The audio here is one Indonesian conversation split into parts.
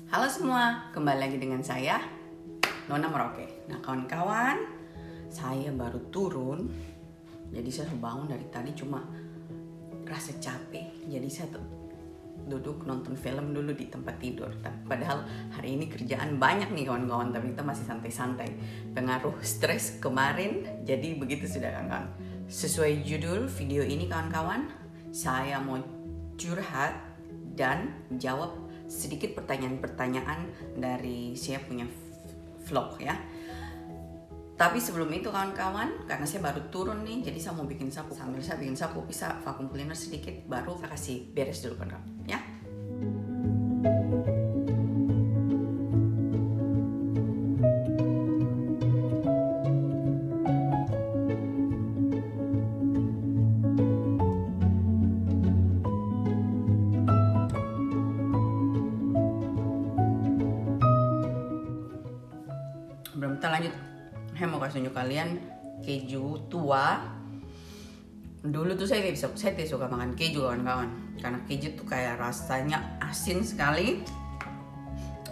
Halo semua, kembali lagi dengan saya Nona Merauke. Nah kawan-kawan, saya baru turun. Jadi saya bangun dari tadi cuma rasa capek. Jadi saya duduk nonton film dulu di tempat tidur. Padahal hari ini kerjaan banyak nih kawan-kawan, tapi kita masih santai-santai. Pengaruh stres kemarin, jadi begitu sudah kawan-kawan. Sesuai judul video ini kawan-kawan, saya mau curhat dan jawab sedikit pertanyaan-pertanyaan dari saya punya vlog ya. Tapi sebelum itu kawan-kawan, karena saya baru turun nih, jadi saya mau bikin sapu. Sambil saya bikin sapu, bisa vacuum cleaner sedikit, baru saya kasih beres dulu kawan-kawan ya. Sebelum kita lanjut, saya mau kasih tunjuk kalian keju tua. Dulu tuh saya tidak suka makan keju kawan-kawan, karena keju tuh kayak rasanya asin sekali.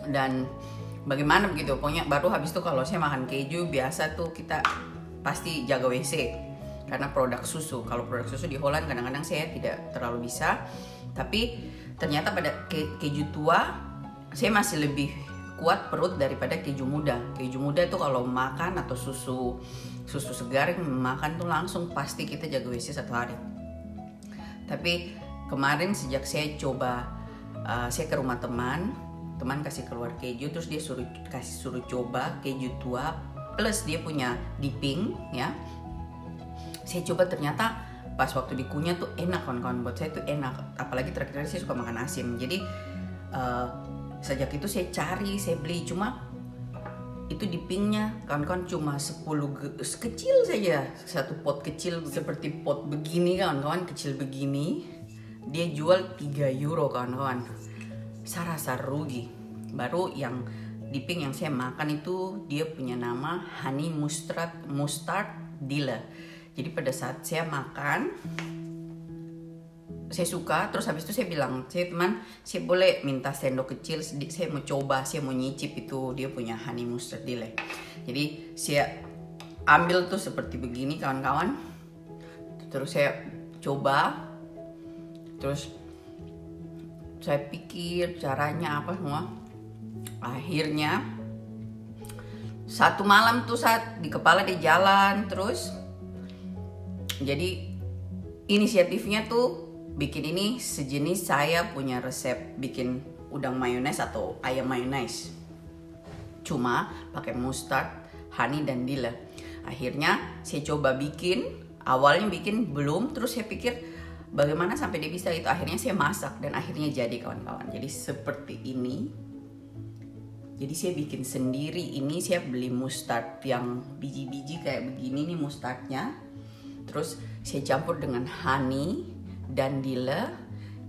Dan bagaimana begitu, pokoknya baru habis tuh kalau saya makan keju biasa tuh kita pasti jaga WC karena produk susu. Kalau produk susu di Holland kadang-kadang saya tidak terlalu bisa, tapi ternyata pada keju tua saya masih lebih kuat perut daripada keju muda. Keju muda itu kalau makan atau susu segar makan tuh langsung pasti kita jaga WC 1 hari. Tapi kemarin sejak saya coba, saya ke rumah teman kasih keluar keju, terus dia suruh coba keju tua plus dia punya dipping ya. Saya coba, ternyata pas waktu dikunyah tuh enak kawan-kawan, buat saya tuh enak. Apalagi terakhir saya suka makan asin. Jadi sejak itu saya cari, saya beli, cuma itu dippingnya kawan-kawan cuma 10 kecil saja, satu pot kecil seperti pot begini kawan-kawan, kecil begini dia jual 3 euro kawan-kawan. Saya rasa rugi. Baru yang dipping yang saya makan itu dia punya nama honey mustard dilla. Jadi pada saat saya makan saya suka, terus habis itu saya bilang, saya teman, saya boleh minta sendok kecil, saya mau coba, saya mau nyicip itu dia punya honey mustard dilla. Jadi saya ambil tuh seperti begini kawan-kawan, terus saya coba, terus saya pikir caranya apa semua. Akhirnya satu malam tuh saat di kepala dia jalan terus. Jadi inisiatifnya tuh bikin ini sejenis, saya punya resep bikin udang mayones atau ayam mayones, cuma pakai mustard, honey dan dilla. Akhirnya saya coba bikin, awalnya bikin belum, terus saya pikir bagaimana sampai dia bisa itu. Akhirnya saya masak dan akhirnya jadi kawan-kawan. Jadi seperti ini. Jadi saya bikin sendiri ini, saya beli mustard yang biji-biji kayak begini nih mustardnya. Terus saya campur dengan honey dan dilla,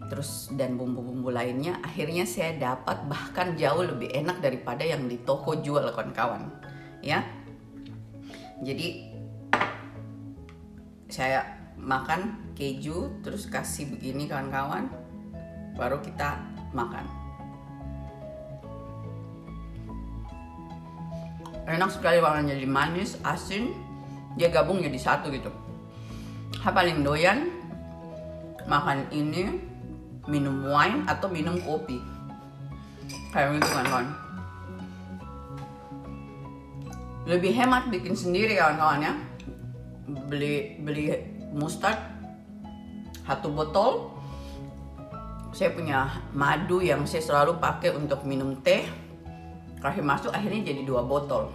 terus dan bumbu-bumbu lainnya. Akhirnya saya dapat bahkan jauh lebih enak daripada yang di toko jual kawan-kawan ya. Jadi saya makan keju terus kasih begini kawan-kawan, baru kita makan. Enak sekali warnanya, jadi manis, asin, dia gabung jadi satu gitu. Saya paling doyan makan ini minum wine atau minum kopi kayak gitu kawan-kawan. Lebih hemat bikin sendiri kawan-kawan ya. Beli mustard 1 botol. Saya punya madu yang saya selalu pakai untuk minum teh, kasih masuk, akhirnya jadi 2 botol.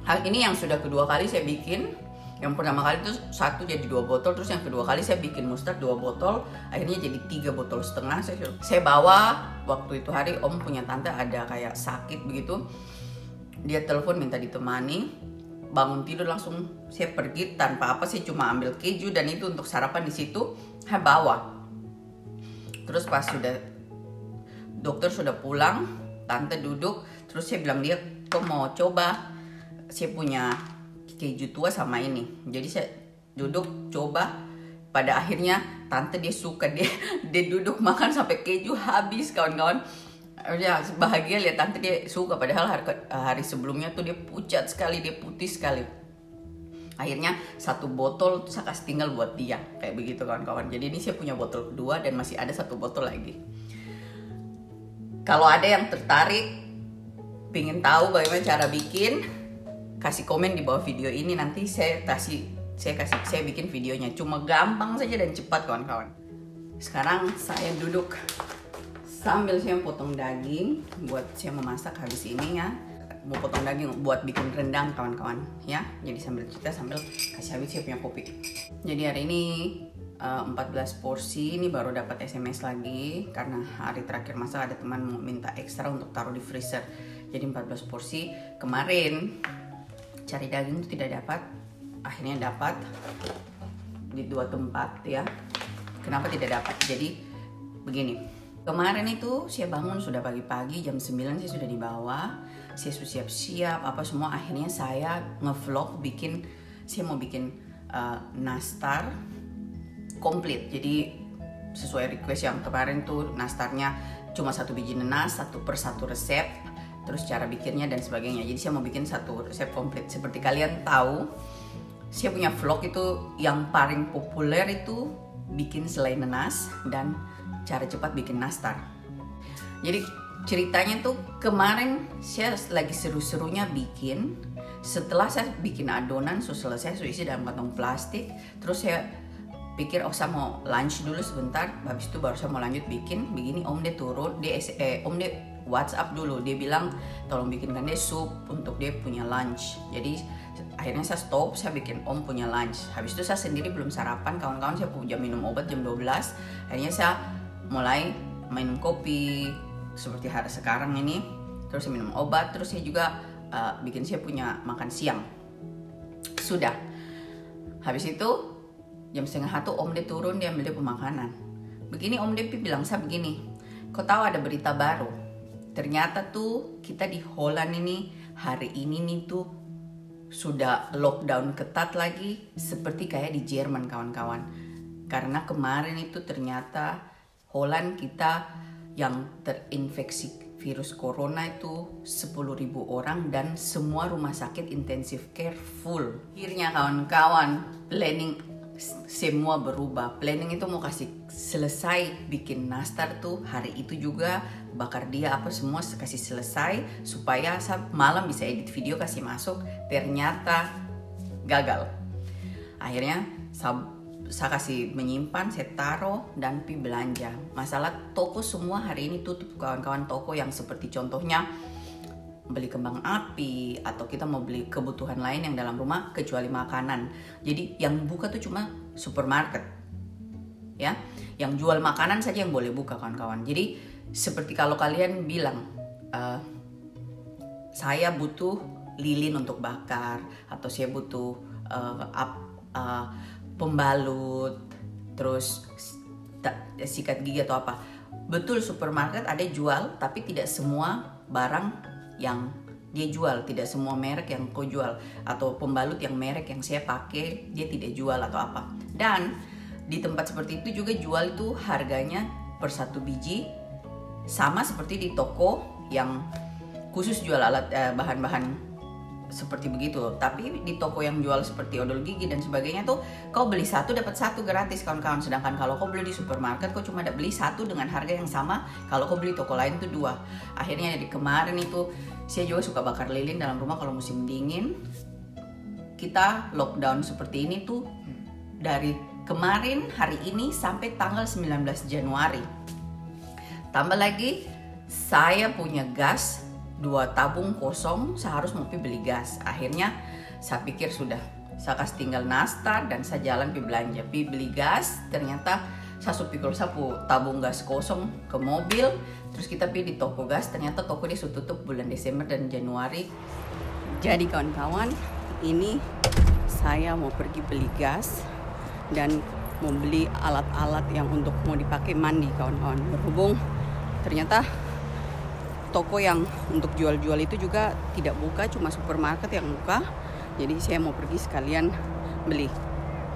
Hal ini yang sudah kedua kali saya bikin. Yang pertama kali itu 1 jadi 2 botol, terus yang kedua kali saya bikin mustard 2 botol, akhirnya jadi 3,5 botol. Saya bawa waktu itu hari om punya tante ada kayak sakit begitu, dia telepon minta ditemani. Bangun tidur langsung saya pergi tanpa apa, saya cuma ambil keju dan itu untuk sarapan di situ saya bawa. Terus pas dokter sudah pulang, tante duduk, terus saya bilang dia, kok mau coba, saya punya keju tua sama ini. Jadi saya duduk coba, pada akhirnya tante dia suka, dia duduk makan sampai keju habis kawan-kawan. Ya bahagia lihat tante dia suka, padahal hari sebelumnya tuh dia pucat sekali, dia putih sekali. Akhirnya 1 botol tuh saya kasih tinggal buat dia, kayak begitu kawan-kawan. Jadi ini saya punya botol kedua dan masih ada 1 botol lagi. Kalau ada yang tertarik, pengen tahu bagaimana cara bikin, kasih komen di bawah video ini, nanti saya bikin videonya. Cuma gampang saja dan cepat kawan-kawan. Sekarang saya duduk sambil saya potong daging buat saya memasak habis ini ya. Mau potong daging buat bikin rendang kawan-kawan ya. Jadi sambil cerita sambil kasih habis saya punya kopi. Jadi hari ini 14 porsi, ini baru dapat SMS lagi karena hari terakhir masak ada teman mau minta ekstra untuk taruh di freezer. Jadi 14 porsi. Kemarin cari daging itu tidak dapat, akhirnya dapat di 2 tempat ya. Kenapa tidak dapat? Jadi begini, kemarin itu saya bangun sudah pagi-pagi, jam 9 saya sudah di bawah, saya sudah siap-siap apa semua. Akhirnya saya ngevlog saya mau bikin nastar komplit. Jadi sesuai request yang kemarin tuh, nastarnya cuma 1 biji nanas, 1 per 1 resep, terus cara bikinnya dan sebagainya. Jadi saya mau bikin 1 resep komplit. Seperti kalian tahu, saya punya vlog itu yang paling populer itu bikin selai nanas dan cara cepat bikin nastar. Jadi ceritanya tuh kemarin saya lagi seru-serunya bikin. Setelah saya bikin adonan, selesai, saya isi dalam kantong plastik. Terus saya pikir saya mau lunch dulu sebentar. Habis itu baru saya mau lanjut bikin. Begini Om dia turun, Om dia WhatsApp dulu. Dia bilang tolong bikinkan dia sup untuk dia punya lunch. Jadi akhirnya saya stop, saya bikin Om punya lunch. Habis itu saya sendiri belum sarapan, kawan-kawan saya punya minum obat jam 12. Akhirnya saya mulai minum kopi seperti hari sekarang ini. Terus saya minum obat, terus saya juga bikin saya punya makan siang. Sudah. Habis itu jam 1:30 Om dia turun, dia ambil dia pemakanan. Begini Om Depi bilang saya begini, kau tahu ada berita baru? Ternyata tuh kita di Holland ini hari ini nih tuh sudah lockdown ketat lagi seperti kayak di Jerman kawan-kawan. Karena kemarin itu ternyata Holland kita yang terinfeksi virus corona itu 10.000 orang dan semua rumah sakit intensive care full. Akhirnya kawan-kawan planning semua berubah. Planning itu mau kasih selesai bikin nastar tuh hari itu juga, bakar dia apa semua kasih selesai supaya malam bisa edit video kasih masuk. Ternyata gagal. Akhirnya saya kasih menyimpan, saya taruh dan pergi belanja. Masalah toko semua hari ini tutup kawan-kawan, toko yang seperti contohnya beli kembang api atau kita mau beli kebutuhan lain yang dalam rumah kecuali makanan. Jadi yang buka tuh cuma supermarket. Ya, yang jual makanan saja yang boleh buka kawan-kawan. Jadi seperti kalau kalian bilang saya butuh lilin untuk bakar atau saya butuh pembalut, terus sikat gigi atau apa. Betul supermarket ada jual, tapi tidak semua barang yang dia jual, tidak semua merek yang kau jual, atau pembalut yang merek yang saya pakai dia tidak jual atau apa. Dan di tempat seperti itu juga jual itu harganya per 1 biji sama seperti di toko yang khusus jual alat bahan-bahan seperti begitu. Tapi di toko yang jual seperti odol gigi dan sebagainya tuh kau beli 1 dapat 1 gratis kawan-kawan. Sedangkan kalau kau beli di supermarket kau cuma beli 1 dengan harga yang sama kalau kau beli toko lain tuh 2. Akhirnya di kemarin itu saya juga suka bakar lilin dalam rumah kalau musim dingin. Kita lockdown seperti ini tuh dari kemarin hari ini sampai tanggal 19 Januari. Tambah lagi saya punya gas 2 tabung kosong, saya harus mau beli gas. Akhirnya saya pikir sudah, saya kasih tinggal nastar dan saya jalan pergi belanja, pergi beli gas. Ternyata saya pikir saya tabung gas kosong ke mobil. Terus kita pergi di toko gas, ternyata toko dia sudah tutup bulan Desember dan Januari. Jadi kawan-kawan, ini saya mau pergi beli gas dan mau beli alat-alat yang untuk mau dipakai mandi kawan-kawan. Berhubung ternyata toko yang untuk jual-jual itu juga tidak buka, cuma supermarket yang buka. Jadi saya mau pergi sekalian beli.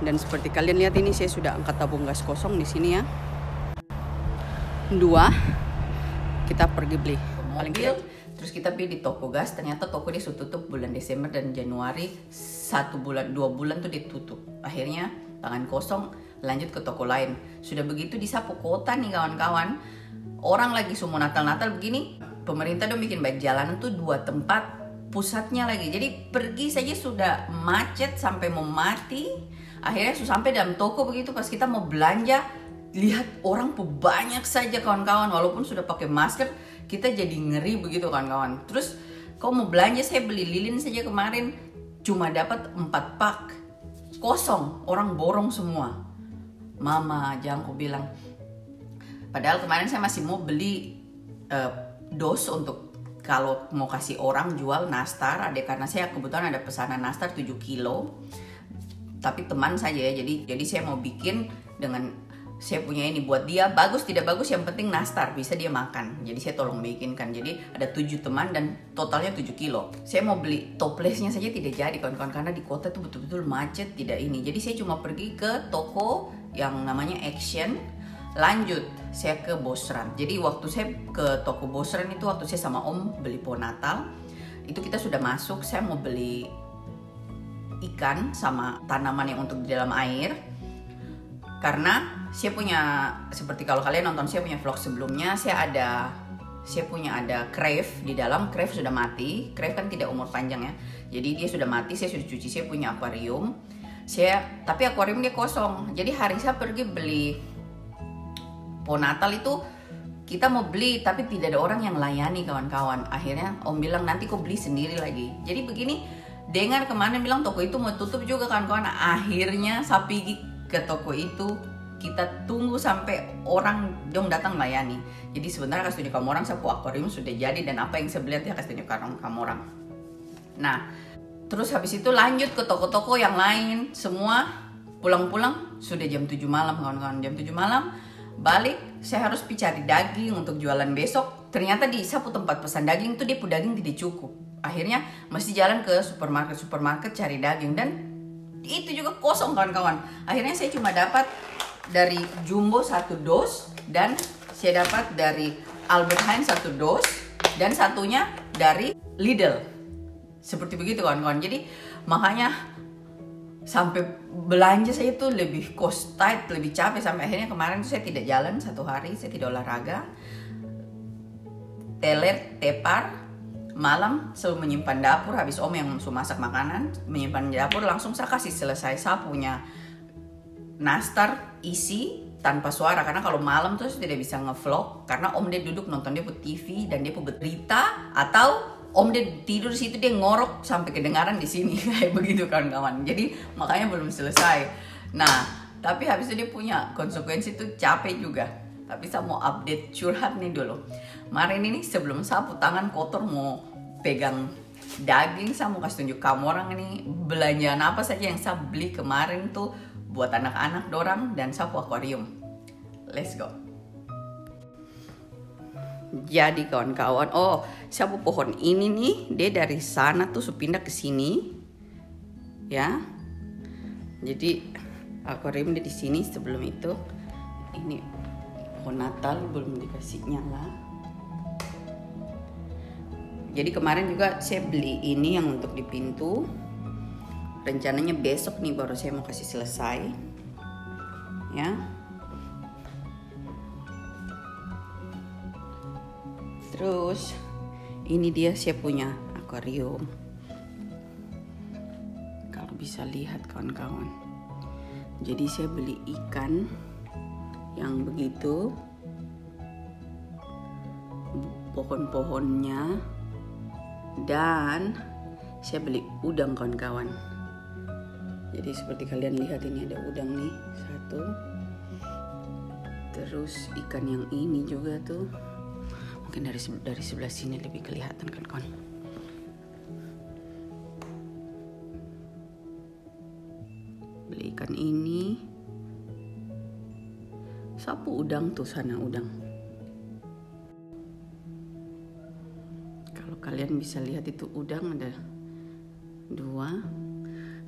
Dan seperti kalian lihat ini saya sudah angkat tabung gas kosong di sini ya. 2. kita pergi beli mobil. Terus kita pergi di toko gas, ternyata toko dia sudah tutup bulan Desember dan Januari, 1 bulan 2 bulan tuh ditutup. Akhirnya tangan kosong lanjut ke toko lain. Sudah begitu disapu kota nih kawan-kawan. Orang lagi semua Natal-Natal begini, pemerintah udah bikin baik jalanan tuh 2 tempat pusatnya lagi. Jadi pergi saja sudah macet sampai mau mati. Akhirnya sampai dalam toko begitu pas kita mau belanja, lihat orang banyak saja kawan-kawan. Walaupun sudah pakai masker, kita jadi ngeri begitu kawan-kawan. Terus kau mau belanja, saya beli lilin saja kemarin cuma dapat 4 pak, kosong, orang borong semua. Mama jangan aku bilang. Padahal kemarin saya masih mau beli dos untuk kalau mau kasih orang jual nastar, ada karena saya kebetulan ada pesanan nastar 7 kilo. Tapi teman saja ya, jadi saya mau bikin dengan saya punya ini buat dia, bagus tidak bagus yang penting nastar bisa dia makan. Jadi saya tolong bikinkan. Jadi ada 7 teman dan totalnya 7 kilo. Saya mau beli toplesnya saja tidak jadi kawan-kawan karena di kota itu betul-betul macet tidak ini. Jadi saya cuma pergi ke toko yang namanya Action. Lanjut saya ke Bosran. Jadi waktu saya ke toko Bosran itu waktu saya sama Om beli pohon Natal. Itu kita sudah masuk, saya mau beli ikan sama tanaman yang untuk di dalam air. Karena saya punya, seperti kalau kalian nonton saya punya vlog sebelumnya, saya punya ada crave di dalam. Crave sudah mati. Crave kan tidak umur panjang ya. Jadi dia sudah mati, saya sudah cuci. Saya punya akuarium. Tapi akuarium dia kosong. Jadi hari saya pergi beli pohon Natal itu, kita mau beli tapi tidak ada orang yang layani kawan-kawan. Akhirnya Om bilang nanti kau beli sendiri lagi. Jadi begini, dengar kemana bilang toko itu mau tutup juga kawan-kawan. Akhirnya saya pergi ke toko itu, kita tunggu sampai orang dong datang melayani. Jadi sebenarnya kasih tunjuk kamu orang, sapu akuarium sudah jadi dan apa yang saya beli ya kasih tunjuk kamu orang. Nah, terus habis itu lanjut ke toko-toko yang lain. Semua pulang-pulang sudah jam 7 malam kawan-kawan. Jam 7 malam balik, saya harus pergi cari daging untuk jualan besok. Ternyata di sapu tempat pesan daging itu dia punya daging tidak cukup. Akhirnya mesti jalan ke supermarket cari daging dan itu juga kosong kawan-kawan. Akhirnya saya cuma dapat dari Jumbo 1 dos dan saya dapat dari Albert Heijn 1 dos dan satunya dari Lidl. Seperti begitu kawan-kawan. Jadi makanya sampai belanja saya itu lebih cost tight, lebih capek. Sampai akhirnya kemarin saya tidak jalan 1 hari, saya tidak olahraga. Teler, tepar, malam selalu menyimpan dapur. Habis Om yang sudah masak makanan, menyimpan dapur, langsung saya kasih selesai. Saya punya nastar isi tanpa suara karena kalau malam tuh saya tidak bisa ngevlog karena Om dia duduk nonton dia put TV dan dia put berita, atau Om dia tidur situ dia ngorok sampai kedengaran di sini kayak begitu kawan-kawan. Jadi makanya belum selesai. Nah, tapi habis itu dia punya konsekuensi itu capek juga. Tapi saya mau update curhat nih dulu. Kemarin ini sebelum sapu tangan kotor mau pegang daging, saya mau kasih tunjuk kamu orang ini belanjaan apa saja yang saya beli kemarin tuh buat anak-anak dorang dan sapu akuarium. Let's go. Jadi kawan-kawan, sapu pohon ini nih, dia dari sana tuh pindah ke sini, ya. Jadi akuarium dia di sini. Sebelum itu, ini pohon Natal belum dikasih nyala. Jadi kemarin juga saya beli ini yang untuk di pintu. Rencananya besok nih baru saya mau kasih selesai, ya. Terus ini dia saya punya akuarium. Kalau bisa lihat kawan-kawan. Jadi saya beli ikan yang begitu, pohon-pohonnya, dan saya beli udang kawan-kawan. Jadi seperti kalian lihat ini ada udang nih 1. Terus ikan yang ini juga tuh. Mungkin dari sebelah sini lebih kelihatan kan kawan. Beli ikan ini. Sapu udang tuh sana udang. Kalau kalian bisa lihat itu udang ada 2.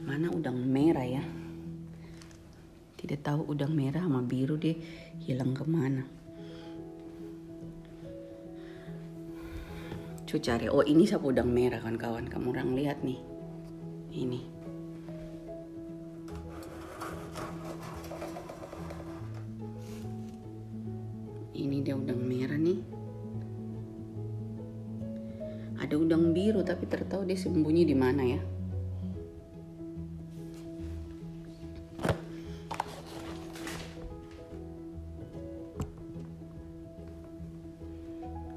Mana udang merah ya? Tidak tahu udang merah sama biru deh hilang kemana. Coba cari. Oh, ini sapu udang merah kawan-kawan. Kamu orang lihat nih. Ini. Ini dia udang merah nih. Ada udang biru tapi tertahu dia sembunyi di mana ya.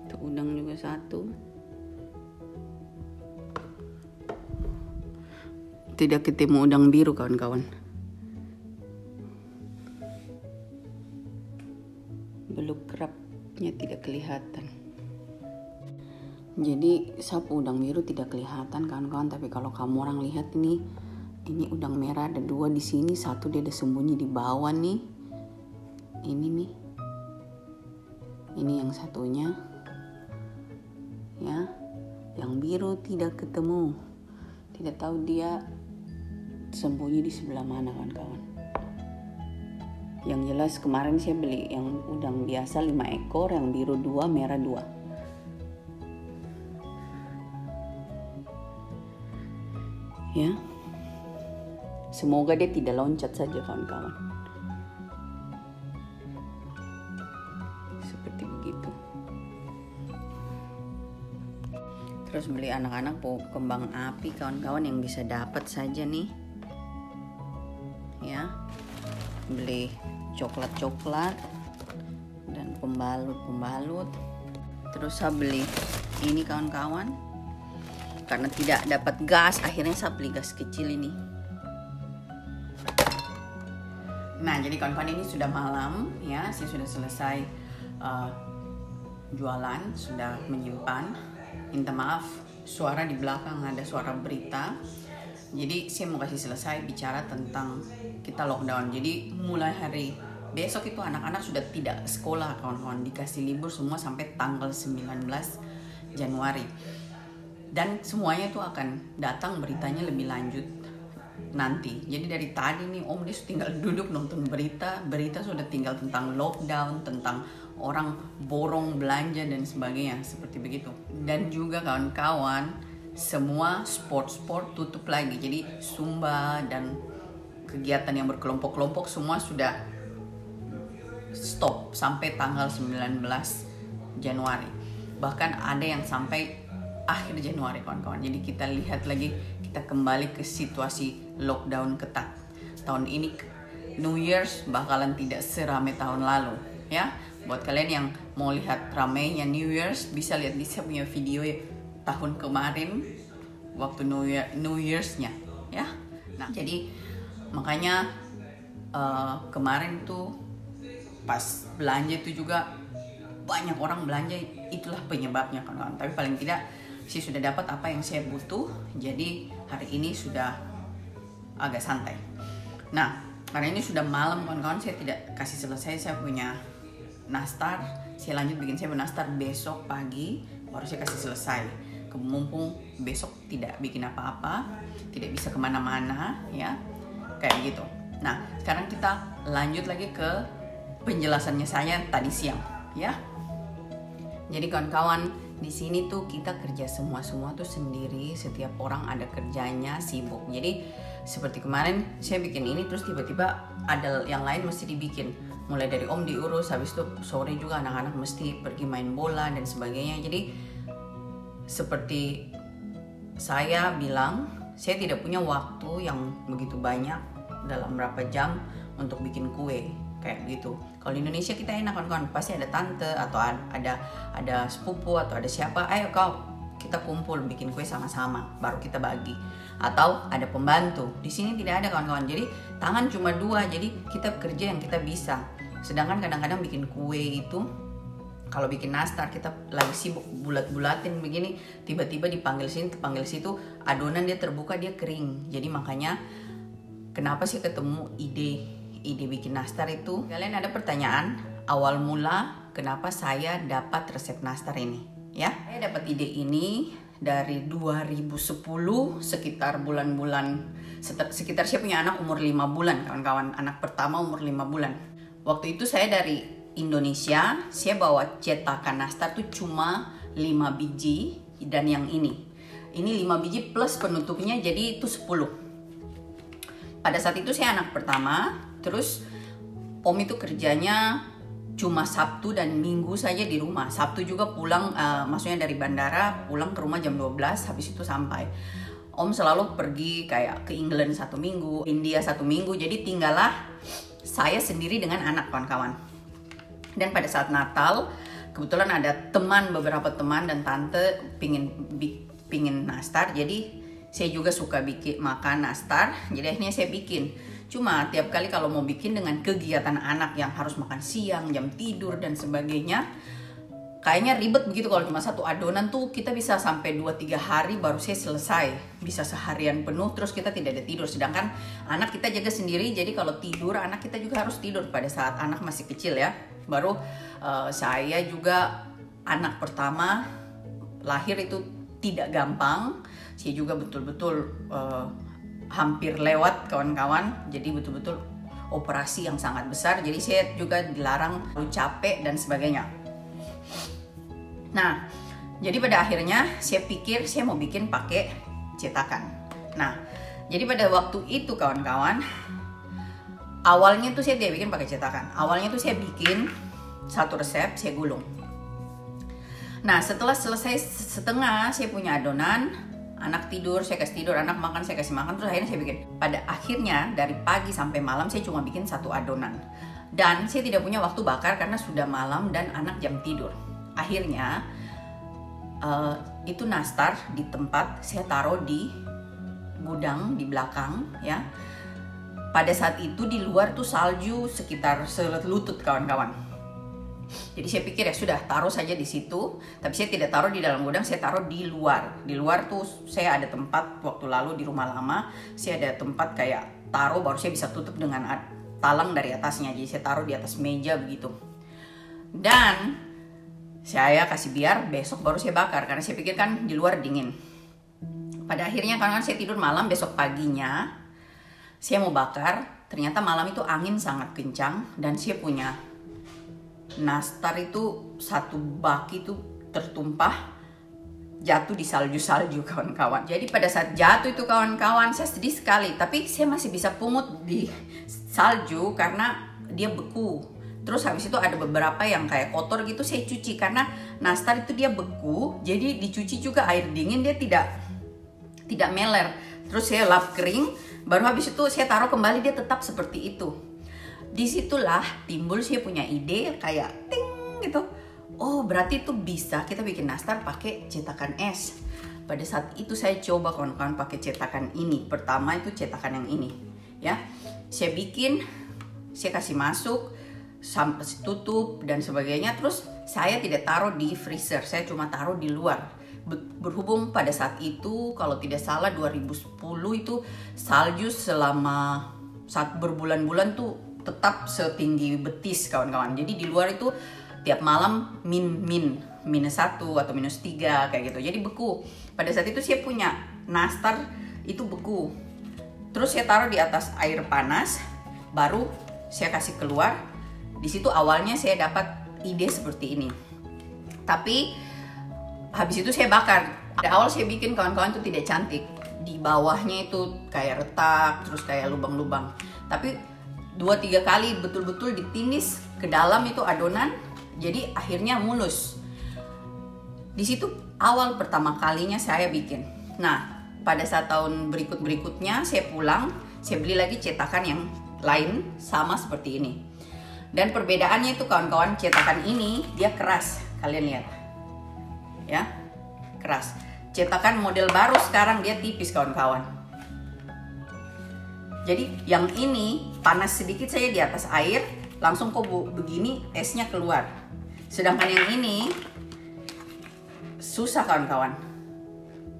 Tuh udang juga satu. Tidak ketemu udang biru kawan-kawan. Beluk kerapnya tidak kelihatan. Jadi sapu udang biru tidak kelihatan kawan-kawan, tapi kalau kamu orang lihat ini udang merah ada 2 di sini, satu dia ada sembunyi di bawah nih. Ini nih. Ini yang satunya. Ya. Yang biru tidak ketemu. Tidak tahu dia sembunyi di sebelah mana kawan-kawan. Yang jelas kemarin saya beli yang udang biasa 5 ekor, yang biru 2, merah 2. Ya, semoga dia tidak loncat saja kawan-kawan. Seperti begitu. Terus beli anak-anak kembang api kawan-kawan yang bisa dapat saja nih. Ya, beli coklat-coklat dan pembalut. Terus saya beli ini kawan-kawan. Karena tidak dapat gas, akhirnya saya beli gas kecil ini. Nah, jadi kawan-kawan ini sudah malam ya, saya sudah selesai jualan, sudah menyimpan. Minta maaf, suara di belakang ada suara berita. Jadi saya mau kasih selesai bicara tentang kita lockdown. Jadi mulai hari besok itu anak-anak sudah tidak sekolah kawan-kawan, dikasih libur semua sampai tanggal 19 Januari. Dan semuanya itu akan datang beritanya lebih lanjut nanti. Jadi dari tadi nih Om dia tinggal duduk nonton berita sudah tinggal tentang lockdown, tentang orang borong belanja dan sebagainya, seperti begitu. Dan juga kawan-kawan semua sport tutup lagi. Jadi Zumba dan kegiatan yang berkelompok-kelompok semua sudah stop sampai tanggal 19 Januari. Bahkan ada yang sampai akhir Januari kawan-kawan. Jadi kita lihat lagi, kita kembali ke situasi lockdown ketat. Tahun ini New Year's bakalan tidak seramai tahun lalu ya. Buat kalian yang mau lihat ramainya New Year's, bisa lihat di saya punya video tahun kemarin waktu New Year's-nya ya. Nah, jadi makanya kemarin tuh pas belanja itu juga banyak orang belanja, itulah penyebabnya kawan-kawan. Tapi paling tidak saya sudah dapat apa yang saya butuh, jadi hari ini sudah agak santai. Nah, karena ini sudah malam kawan-kawan, saya tidak kasih selesai, saya punya nastar. Saya lanjut bikin saya nastar besok pagi, baru saya kasih selesai. Mumpung besok tidak bikin apa-apa, tidak bisa kemana-mana ya, kayak gitu. Nah, sekarang kita lanjut lagi ke penjelasannya saya tadi siang ya. Jadi kawan-kawan, di sini tuh kita kerja semua tuh sendiri, setiap orang ada kerjanya, sibuk. Jadi seperti kemarin saya bikin ini, terus tiba-tiba ada yang lain mesti dibikin. Mulai dari Om diurus, habis itu sore juga anak-anak mesti pergi main bola dan sebagainya. Jadi seperti saya bilang, saya tidak punya waktu yang begitu banyak dalam berapa jam untuk bikin kue kayak gitu. Kalau di Indonesia kita enak kan, pasti ada tante atau ada sepupu atau ada siapa, ayo kau kita kumpul bikin kue sama-sama, baru kita bagi. Atau ada pembantu. Di sini tidak ada kawan-kawan. Jadi tangan cuma 2, jadi kita kerja yang kita bisa. Sedangkan kadang-kadang bikin kue itu, kalau bikin nastar kita lagi sibuk bulat-bulatin begini, tiba-tiba dipanggil sini, dipanggil situ, adonan dia terbuka, dia kering. Jadi makanya kenapa sih ketemu ide bikin nastar itu? Kalian ada pertanyaan awal mula kenapa saya dapat resep nastar ini? Ya, saya dapat ide ini dari 2010, sekitar bulan-bulan, sekitar saya punya anak umur 5 bulan, kawan-kawan. Anak pertama umur 5 bulan. Waktu itu saya dari Indonesia, saya bawa cetakan nastar tuh cuma 5 biji, dan yang ini 5 biji plus penutupnya, jadi itu 10. Pada saat itu saya anak pertama, terus Om itu kerjanya cuma Sabtu dan Minggu saja di rumah. Sabtu juga pulang, maksudnya dari bandara pulang ke rumah jam 12, habis itu sampai. Om selalu pergi kayak ke England 1 minggu, India 1 minggu, jadi tinggallah saya sendiri dengan anak, kawan-kawan. Dan pada saat Natal, kebetulan ada beberapa teman dan tante pingin nastar, jadi saya juga suka bikin makan nastar, jadi akhirnya saya bikin. Cuma tiap kali kalau mau bikin dengan kegiatan anak yang harus makan siang, jam tidur dan sebagainya, kayaknya ribet begitu. Kalau cuma satu adonan tuh kita bisa sampai 2-3 hari baru saya selesai, bisa seharian penuh, terus kita tidak ada tidur. Sedangkan anak kita jaga sendiri, jadi kalau tidur anak kita juga harus tidur pada saat anak masih kecil ya. Baru saya juga anak pertama lahir itu tidak gampang, saya juga betul-betul hampir lewat, kawan-kawan. Jadi betul-betul operasi yang sangat besar, jadi saya juga dilarang capek dan sebagainya. Nah, jadi pada akhirnya saya pikir saya mau bikin pakai cetakan. Nah, jadi pada waktu itu kawan-kawan, awalnya tuh saya tidak bikin pakai cetakan. Awalnya tuh saya bikin satu resep, saya gulung. Nah, setelah selesai setengah, saya punya adonan, anak tidur, saya kasih tidur, anak makan, saya kasih makan, terus akhirnya saya bikin. Pada akhirnya dari pagi sampai malam saya cuma bikin satu adonan. Dan saya tidak punya waktu bakar karena sudah malam dan anak jam tidur. Akhirnya itu nastar di tempat saya taruh di gudang di belakang ya. Pada saat itu di luar tuh salju sekitar selutut, kawan-kawan. Jadi saya pikir ya sudah, taruh saja di situ. Tapi saya tidak taruh di dalam gudang, saya taruh di luar. Di luar tuh saya ada tempat, waktu lalu di rumah lama saya ada tempat kayak taruh, baru saya bisa tutup dengan talang dari atasnya. Jadi saya taruh di atas meja begitu. Dan saya kasih biar besok baru saya bakar, karena saya pikir kan di luar dingin. Pada akhirnya kan saya tidur malam, besok paginya saya mau bakar, ternyata malam itu angin sangat kencang dan saya punya nastar itu satu bak itu tertumpah, jatuh di salju-salju, kawan-kawan. Jadi pada saat jatuh itu, kawan-kawan, saya sedih sekali, tapi saya masih bisa pungut di salju karena dia beku. Terus habis itu ada beberapa yang kayak kotor gitu, saya cuci karena nastar itu dia beku, jadi dicuci juga air dingin dia tidak meler. Terus saya lap kering, baru habis itu saya taruh kembali, dia tetap seperti itu. Disitulah timbul saya punya ide kayak ting gitu. Oh, berarti itu bisa kita bikin nastar pakai cetakan es. Pada saat itu saya coba, kawan-kawan, pakai cetakan ini. Pertama itu cetakan yang ini ya. Saya bikin, saya kasih masuk, sampai tutup dan sebagainya. Terus saya tidak taruh di freezer, saya cuma taruh di luar. Berhubung pada saat itu kalau tidak salah 2010 itu salju selama saat berbulan-bulan tuh tetap setinggi betis, kawan-kawan. Jadi di luar itu tiap malam -1 atau -3 kayak gitu. Jadi beku. Pada saat itu saya punya nastar itu beku. Terus saya taruh di atas air panas, baru saya kasih keluar. Di situ awalnya saya dapat ide seperti ini. Tapi habis itu saya bakar. Pada awal saya bikin, kawan-kawan, itu tidak cantik. Di bawahnya itu kayak retak, terus kayak lubang-lubang. Tapi 2-3 kali betul-betul ditindis ke dalam itu adonan, jadi akhirnya mulus. Di situ awal pertama kalinya saya bikin. Nah, pada saat tahun berikutnya saya pulang, saya beli lagi cetakan yang lain sama seperti ini. Dan perbedaannya itu, kawan-kawan, cetakan ini dia keras, kalian lihat ya, keras. Cetakan model baru sekarang dia tipis, kawan-kawan. Jadi yang ini panas sedikit saya di atas air, langsung kok begini esnya keluar. Sedangkan yang ini susah, kawan-kawan.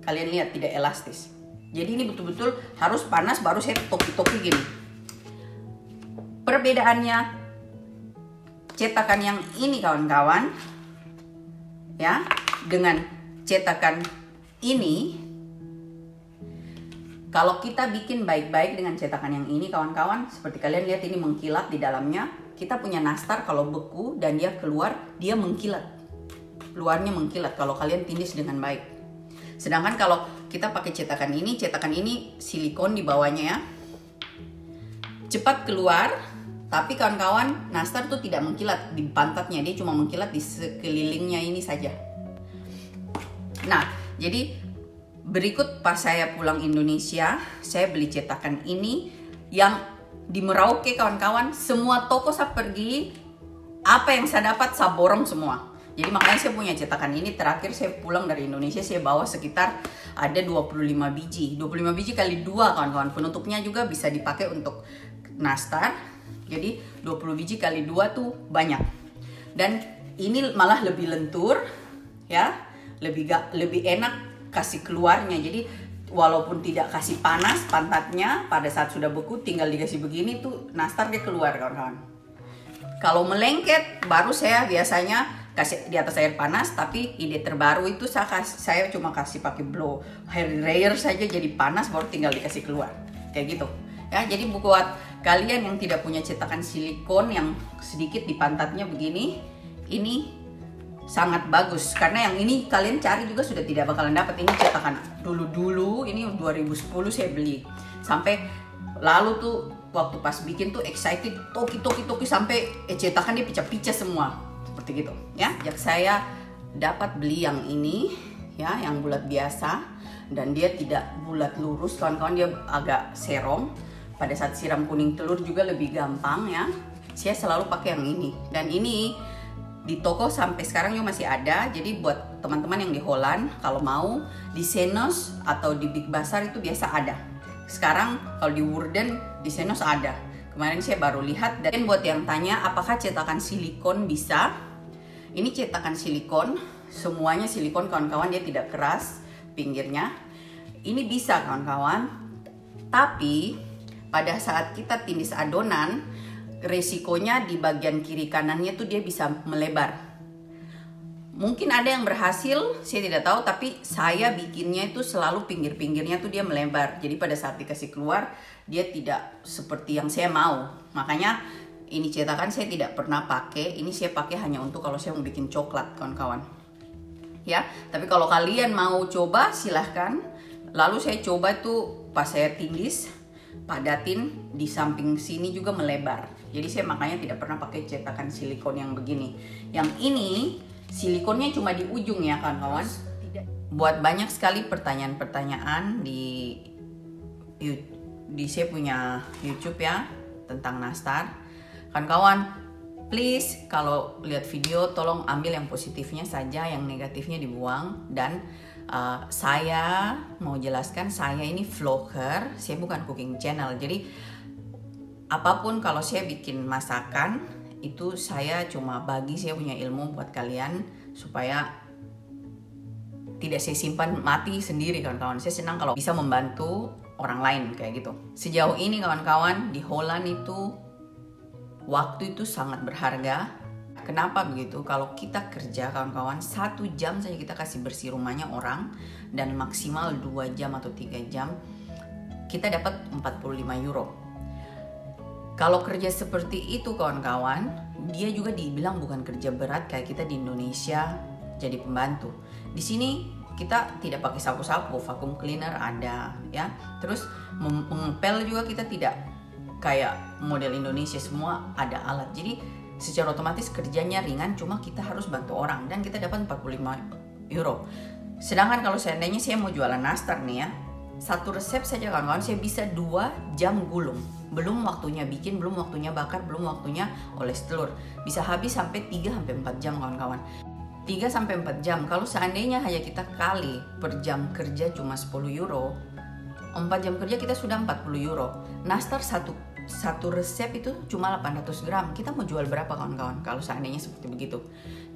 Kalian lihat tidak elastis. Jadi ini betul-betul harus panas baru saya topi-topi gini. Perbedaannya cetakan yang ini, kawan-kawan, ya, dengan cetakan ini. Kalau kita bikin baik-baik dengan cetakan yang ini, kawan-kawan, seperti kalian lihat ini mengkilat di dalamnya. Kita punya nastar kalau beku dan dia keluar, dia mengkilat. Luarnya mengkilat kalau kalian tindis dengan baik. Sedangkan kalau kita pakai cetakan ini silikon di bawahnya ya, cepat keluar. Tapi kawan-kawan, nastar tuh tidak mengkilat di pantatnya, dia cuma mengkilat di sekelilingnya ini saja. Nah, jadi berikut pas saya pulang Indonesia, saya beli cetakan ini yang di Merauke kawan-kawan. Semua toko saya pergi, apa yang saya dapat saya borong semua. Jadi makanya saya punya cetakan ini. Terakhir saya pulang dari Indonesia, saya bawa sekitar ada 25 biji. 25 biji kali 2 kawan-kawan. Penutupnya juga bisa dipakai untuk nastar. Jadi 20 biji kali 2 tuh banyak. Dan ini malah lebih lentur ya, lebih enak kasih keluarnya. Jadi walaupun tidak kasih panas pantatnya, pada saat sudah beku tinggal dikasih begini tuh nastar dia keluar kawan-kawan. Kalau melengket baru saya biasanya kasih di atas air panas, tapi ide terbaru itu saya cuma kasih pakai blow hair dryer saja jadi panas, baru tinggal dikasih keluar kayak gitu ya. Jadi buat kalian yang tidak punya cetakan silikon yang sedikit di pantatnya begini, ini sangat bagus karena yang ini kalian cari juga sudah tidak bakalan dapat. Ini cetakan dulu ini 2010 saya beli, sampai lalu tuh waktu pas bikin tuh excited, toki sampai cetakan dia pecah-pecah semua seperti gitu ya. Yang saya dapat beli yang ini ya, yang bulat biasa, dan dia tidak bulat lurus kawan-kawan, dia agak serong. Pada saat siram kuning telur juga lebih gampang ya. Saya selalu pakai yang ini, dan ini di toko sampai sekarang juga masih ada. Jadi buat teman-teman yang di Holland, kalau mau di Senos atau di Big Bazar itu biasa ada. Sekarang kalau di Woerden, di Senos ada. Kemarin saya baru lihat. Dan buat yang tanya apakah cetakan silikon bisa, ini cetakan silikon, semuanya silikon kawan-kawan, dia tidak keras pinggirnya. Ini bisa kawan-kawan, tapi pada saat kita tindis adonan, resikonya di bagian kiri kanannya tuh dia bisa melebar. Mungkin ada yang berhasil, saya tidak tahu, tapi saya bikinnya itu selalu pinggir-pinggirnya tuh dia melebar. Jadi pada saat dikasih keluar, dia tidak seperti yang saya mau. Makanya ini cetakan saya tidak pernah pakai. Ini saya pakai hanya untuk kalau saya mau bikin coklat kawan-kawan ya. Tapi kalau kalian mau coba silahkan. Lalu saya coba tuh pas saya tindis, padatin di samping sini juga melebar. Jadi saya makanya tidak pernah pakai cetakan silikon yang begini. Yang ini silikonnya cuma di ujung ya kawan-kawan. Buat banyak sekali pertanyaan-pertanyaan di saya punya YouTube ya tentang nastar. Kawan-kawan, please kalau lihat video tolong ambil yang positifnya saja, yang negatifnya dibuang. Dan saya mau jelaskan, saya ini vlogger, saya bukan cooking channel. Jadi apapun kalau saya bikin masakan itu saya cuma bagi saya punya ilmu buat kalian supaya tidak saya simpan mati sendiri kawan-kawan. Saya senang kalau bisa membantu orang lain kayak gitu. Sejauh ini kawan-kawan di Holland itu waktu itu sangat berharga. Kenapa begitu? Kalau kita kerja kawan-kawan 1 jam saja kita kasih bersih rumahnya orang, dan maksimal 2 jam atau 3 jam kita dapat 45 euro. Kalau kerja seperti itu kawan-kawan, dia juga dibilang bukan kerja berat kayak kita di Indonesia jadi pembantu. Di sini kita tidak pakai sapu-sapu, vacuum cleaner ada ya. Terus mengepel juga kita tidak kayak model Indonesia, semua ada alat. Jadi secara otomatis kerjanya ringan, cuma kita harus bantu orang dan kita dapat 45 euro. Sedangkan kalau seandainya saya mau jualan nastar nih ya, 1 resep saja kawan-kawan saya bisa 2 jam gulung. Belum waktunya bikin, belum waktunya bakar, belum waktunya oles telur. Bisa habis sampai 3-4 jam kawan-kawan. 3-4 jam. Kalau seandainya hanya kita kali per jam kerja cuma 10 euro, 4 jam kerja kita sudah 40 euro. Nastar satu resep itu cuma 800 gram. Kita mau jual berapa kawan-kawan kalau seandainya seperti begitu?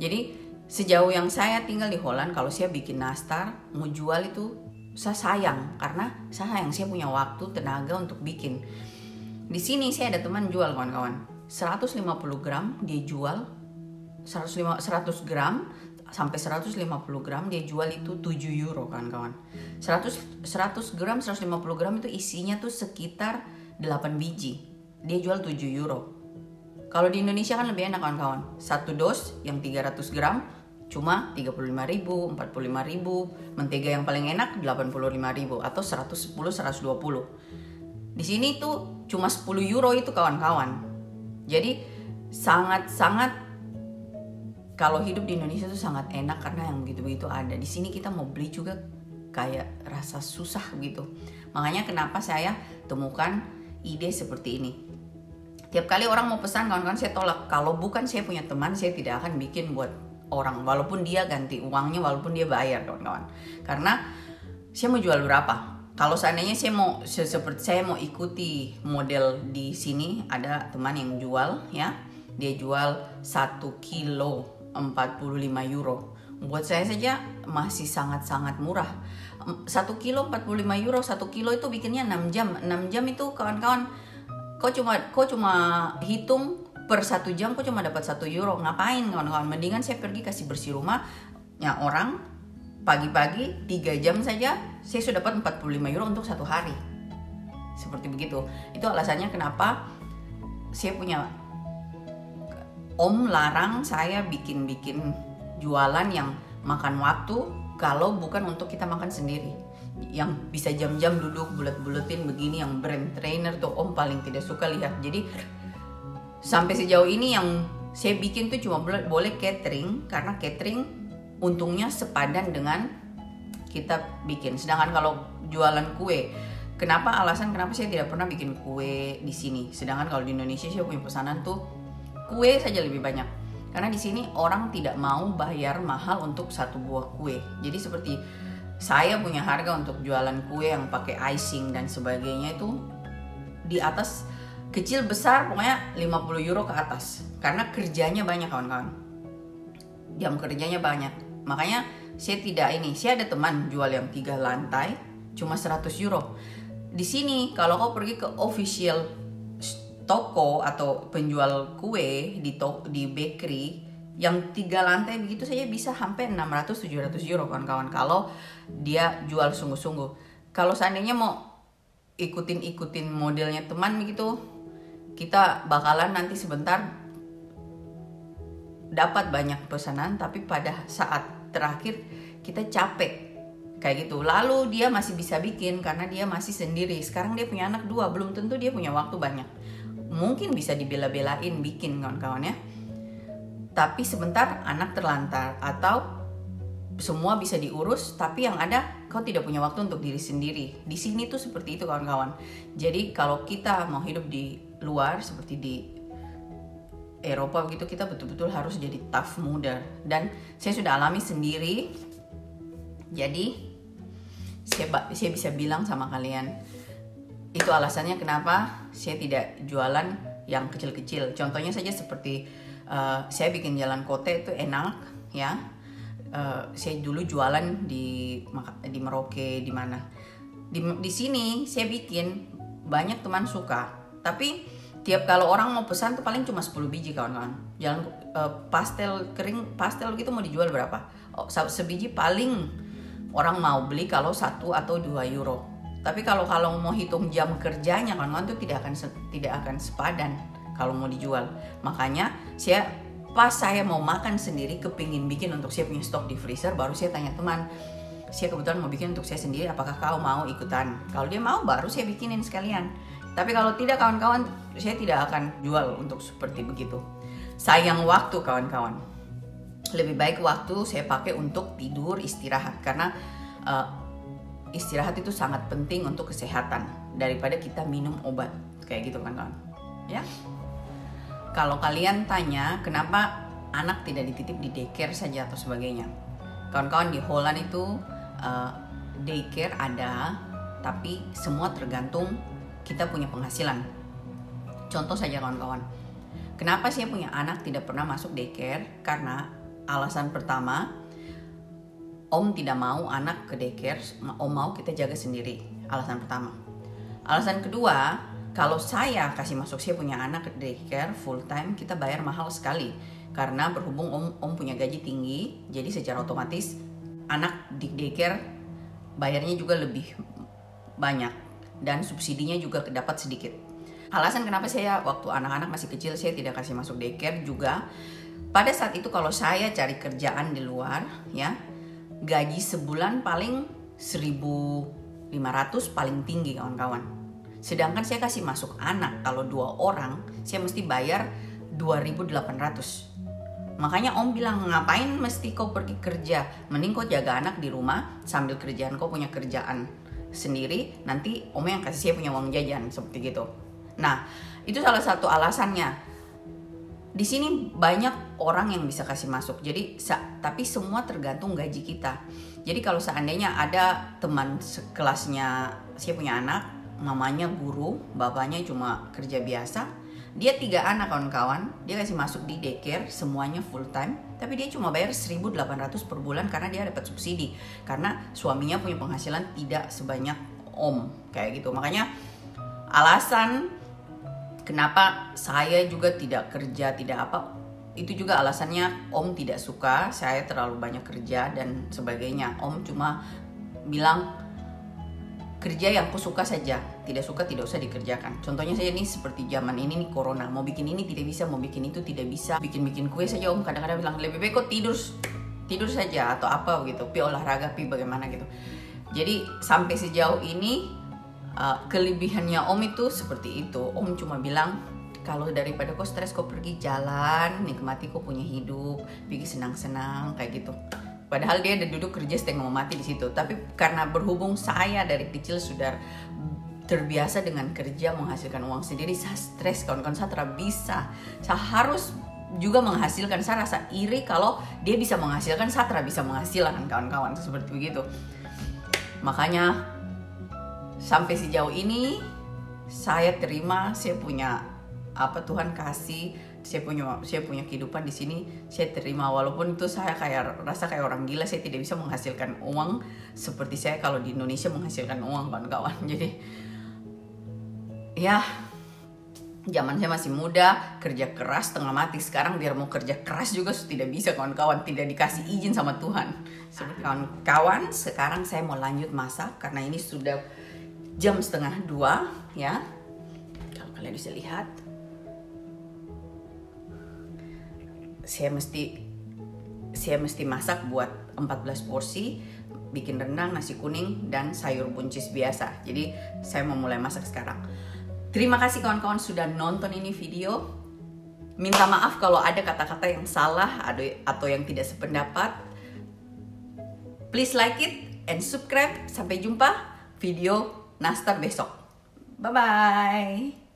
Jadi sejauh yang saya tinggal di Holland, kalau saya bikin nastar mau jual itu saya sayang, karena saya punya waktu tenaga untuk bikin. Di sini saya ada teman jual kawan-kawan 150 gram dia jual 100 gram sampai 150 gram dia jual itu 7 euro kawan-kawan. 100 gram 150 gram itu isinya tuh sekitar 8 biji, dia jual 7 euro. Kalau di Indonesia kan lebih enak kawan-kawan, 1 dos yang 300 gram cuma 35.000, 45.000, mentega yang paling enak 85.000 atau 110, 120. Di sini tuh cuma 10 euro itu kawan-kawan. Jadi sangat-sangat, kalau hidup di Indonesia tuh sangat enak karena yang begitu-begitu ada. Di sini kita mau beli juga kayak rasa susah gitu. Makanya kenapa saya temukan ide seperti ini. Tiap kali orang mau pesan, kawan-kawan, saya tolak. Kalau bukan saya punya teman, saya tidak akan bikin buat orang, walaupun dia ganti uangnya, walaupun dia bayar, kawan-kawan. Karena saya mau jual berapa? Kalau seandainya saya mau seperti saya mau ikuti model di sini, ada teman yang jual ya, dia jual 1 kilo 45 euro. Buat saya saja masih sangat-sangat murah. 1 kilo 45 euro, 1 kilo itu bikinnya 6 jam. 6 jam itu kawan-kawan, kok cuma hitung per 1 jam kok cuma dapat 1 euro. Ngapain kawan-kawan? Mendingan saya pergi kasih bersih rumahnya orang pagi-pagi 3 jam saja, saya sudah dapat 45 euro untuk 1 hari. Seperti begitu. Itu alasannya kenapa saya punya om larang saya bikin jualan yang makan waktu, kalau bukan untuk kita makan sendiri. Yang bisa jam-jam duduk bulet-buletin begini, yang brand trainer tuh om paling tidak suka lihat. Jadi sampai sejauh ini yang saya bikin tuh cuma boleh catering, karena catering untungnya sepadan dengan kita bikin. Sedangkan kalau jualan kue, alasan kenapa saya tidak pernah bikin kue di sini. Sedangkan kalau di Indonesia saya punya pesanan tuh kue saja lebih banyak. Karena di sini orang tidak mau bayar mahal untuk 1 buah kue. Jadi seperti saya punya harga untuk jualan kue yang pakai icing dan sebagainya itu di atas, kecil besar pokoknya 50 euro ke atas. Karena kerjanya banyak kawan-kawan. Jam kerjanya banyak. Makanya saya ada teman jual yang 3 lantai cuma 100 euro. Di sini kalau kau pergi ke official toko atau penjual kue di bakery yang 3 lantai begitu saja bisa sampai 600-700 euro kawan-kawan, kalau dia jual sungguh-sungguh. Kalau seandainya mau ikutin modelnya teman begitu, kita bakalan nanti sebentar dapat banyak pesanan, tapi pada saat terakhir kita capek kayak gitu. Lalu dia masih bisa bikin karena dia masih sendiri. Sekarang dia punya anak 2, belum tentu dia punya waktu banyak. Mungkin bisa dibela-belain bikin kawan-kawan ya, tapi sebentar anak terlantar atau semua bisa diurus, tapi yang ada kau tidak punya waktu untuk diri sendiri. Di sini tuh seperti itu kawan-kawan. Jadi kalau kita mau hidup di luar seperti di Eropa begitu, kita betul-betul harus jadi tough muda. Dan saya sudah alami sendiri. Jadi saya bisa bilang sama kalian, itu alasannya kenapa saya tidak jualan yang kecil-kecil. Contohnya saja seperti saya bikin jalan kote itu enak ya. Saya dulu jualan di Merauke, di mana. Di sini saya bikin banyak teman suka. Tapi tiap kalau orang mau pesan tuh paling cuma 10 biji kawan-kawan. Jalan pastel kering, pastel gitu mau dijual berapa? Sebiji paling orang mau beli kalau 1 atau 2 euro. Tapi kalau mau hitung jam kerjanya kawan-kawan tuh tidak akan sepadan kalau mau dijual. Makanya pas saya mau makan sendiri, kepingin bikin untuk saya punya stok di freezer, baru saya tanya teman, saya kebetulan mau bikin untuk saya sendiri, apakah kau mau ikutan? Kalau dia mau, baru saya bikinin sekalian. Tapi kalau tidak kawan-kawan, saya tidak akan jual untuk seperti begitu. Sayang waktu kawan-kawan. Lebih baik waktu saya pakai untuk tidur, istirahat. Karena istirahat itu sangat penting untuk kesehatan daripada kita minum obat kayak gitu kan kawan. Ya. Kalau kalian tanya kenapa anak tidak dititip di daycare saja atau sebagainya, kawan-kawan, di Holland itu daycare ada, tapi semua tergantung kita punya penghasilan. Contoh saja kawan-kawan, kenapa saya punya anak tidak pernah masuk daycare? Karena alasan pertama, om tidak mau anak ke daycare, om mau kita jaga sendiri. Alasan pertama. Alasan kedua, kalau saya kasih masuk saya punya anak ke daycare full time, kita bayar mahal sekali. Karena berhubung om punya gaji tinggi, jadi secara otomatis anak di daycare bayarnya juga lebih banyak. Dan subsidinya juga dapat sedikit. Alasan kenapa saya waktu anak-anak masih kecil saya tidak kasih masuk daycare juga, pada saat itu kalau saya cari kerjaan di luar ya, gaji sebulan paling 1.500 paling tinggi kawan-kawan. Sedangkan saya kasih masuk anak, kalau 2 orang saya mesti bayar 2.800. Makanya Om bilang, ngapain mesti kau pergi kerja, mending kau jaga anak di rumah sambil kerjaan kau punya kerjaan sendiri, nanti Om yang kasih saya punya uang jajan, seperti gitu. Nah, itu salah satu alasannya. Di sini banyak orang yang bisa kasih masuk. Jadi tapi semua tergantung gaji kita. Jadi kalau seandainya ada teman sekelasnya, saya punya anak, mamanya guru, bapaknya cuma kerja biasa, dia 3 anak kawan-kawan, dia kasih masuk di daycare semuanya full time, tapi dia cuma bayar 1.800 per bulan karena dia dapat subsidi, karena suaminya punya penghasilan tidak sebanyak Om, kayak gitu. Makanya alasan kenapa saya juga tidak kerja, tidak apa, itu juga alasannya Om tidak suka saya terlalu banyak kerja dan sebagainya. Om cuma bilang, kerja yang aku suka saja, tidak suka tidak usah dikerjakan. Contohnya saya nih seperti zaman ini nih corona, mau bikin ini tidak bisa, mau bikin itu tidak bisa. Bikin kue saja Om kadang-kadang bilang, lebih baik kok tidur saja atau apa gitu, pi olahraga, pi bagaimana gitu. Jadi sampai sejauh ini kelebihannya Om itu seperti itu. Om cuma bilang, kalau daripada kau stres kau pergi jalan, nikmati kau punya hidup, pergi senang-senang kayak gitu. Padahal dia udah duduk kerja setengah mau mati di situ. Tapi karena berhubung saya dari kecil sudah terbiasa dengan kerja menghasilkan uang sendiri, saya stres kawan-kawan, saya tidak bisa. Saya harus juga menghasilkan. Saya rasa iri kalau dia bisa menghasilkan, saya tidak bisa menghasilkan kawan-kawan, seperti begitu. Makanya sampai sejauh ini saya terima, saya punya apa Tuhan kasih, saya punya kehidupan di sini, saya terima. Walaupun itu saya kayak rasa kayak orang gila, saya tidak bisa menghasilkan uang seperti saya kalau di Indonesia menghasilkan uang kawan-kawan. Jadi ya zaman saya masih muda, kerja keras setengah mati. Sekarang biar mau kerja keras juga tidak bisa kawan-kawan, tidak dikasih izin sama Tuhan. Seperti kawan-kawan, sekarang saya mau lanjut masak karena ini sudah jam 1:30 ya. Kalau kalian bisa lihat, saya mesti masak buat 14 porsi, bikin rendang, nasi kuning, dan sayur buncis biasa. Jadi saya mau mulai masak sekarang. Terima kasih kawan-kawan sudah nonton ini video. Minta maaf kalau ada kata-kata yang salah atau yang tidak sependapat. Please like it and subscribe. Sampai jumpa video Nastar besok. Bye-bye.